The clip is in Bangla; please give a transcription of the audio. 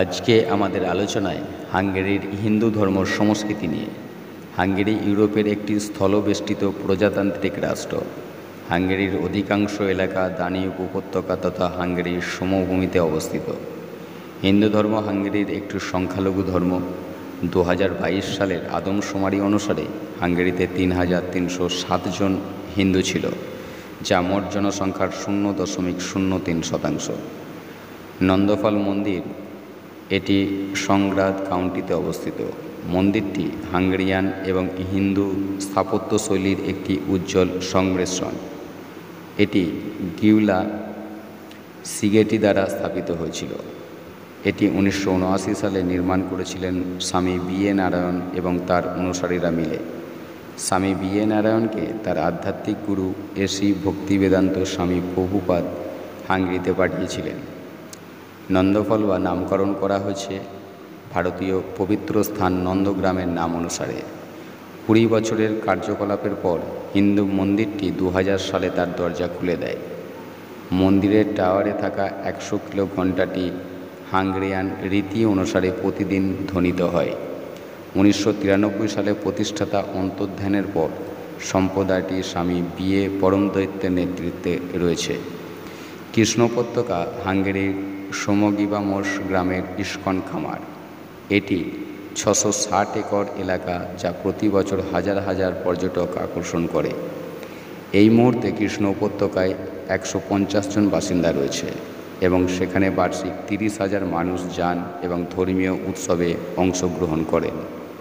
আজকে আমাদের আলোচনায় হাঙ্গেরির হিন্দু ধর্ম সংস্কৃতি নিয়ে। হাঙ্গেরি ইউরোপের একটি স্থলবেষ্টিত প্রজাতান্ত্রিক রাষ্ট্র। হাঙ্গেরির অধিকাংশ এলাকা দানিউব উপত্যকা তথা হাঙ্গেরির সমভূমিতে অবস্থিত। হিন্দু ধর্ম হাঙ্গেরির একটি সংখ্যালঘু ধর্ম। 2022 সালের আদমশুমারি অনুসারে হাঙ্গেরিতে 3,307 জন হিন্দু ছিল, যা মোট জনসংখ্যার 0.03%। নন্দফাল মন্দির, এটি সংগ্রাদ কাউন্টিতে অবস্থিত। মন্দিরটি হাঙ্গেরিয়ান এবং হিন্দু স্থাপত্যশৈলীর একটি উজ্জ্বল সংমিশ্রণ। এটি গিউলা সিগেটি দ্বারা স্থাপিত হয়েছিল। এটি 1979 সালে নির্মাণ করেছিলেন স্বামী বি.এ. নারায়ণ এবং তার অনুসারীরা মিলে। স্বামী বি.এ. নারায়ণকে তার আধ্যাত্মিক গুরু এসি ভক্তিবেদান্ত স্বামী প্রভুপাদ হাঙ্গেরিতে পাঠিয়েছিলেন। নন্দফল বা নামকরণ করা হয়েছে ভারতীয় পবিত্র স্থান নন্দগ্রামের নাম অনুসারে। 20 বছরের কার্যকলাপের পর হিন্দু মন্দিরটি 2000 সালে তার দরজা খুলে দেয়। মন্দিরের টাওয়ারে থাকা 100 কিলো ঘণ্টাটি হাঙ্গেরিয়ান রীতি অনুসারে প্রতিদিন ধ্বনিত হয়। 1993 সালে প্রতিষ্ঠাতা অন্তর্ধানের পর সম্প্রদায়টি স্বামী বি.এ. পরমদৈত্যের নেতৃত্বে রয়েছে। কৃষ্ণ উপত্যকা হাঙ্গেরির সোমগিবামোস গ্রামের ইস্কন খামার। এটি 660 একর এলাকা, যা প্রতি বছর হাজার হাজার পর্যটক আকর্ষণ করে। এই মুহূর্তে কৃষ্ণ উপত্যকায় 150 জন বাসিন্দা রয়েছে এবং সেখানে বার্ষিক 30,000 মানুষ যান এবং ধর্মীয় উৎসবে অংশগ্রহণ করেন।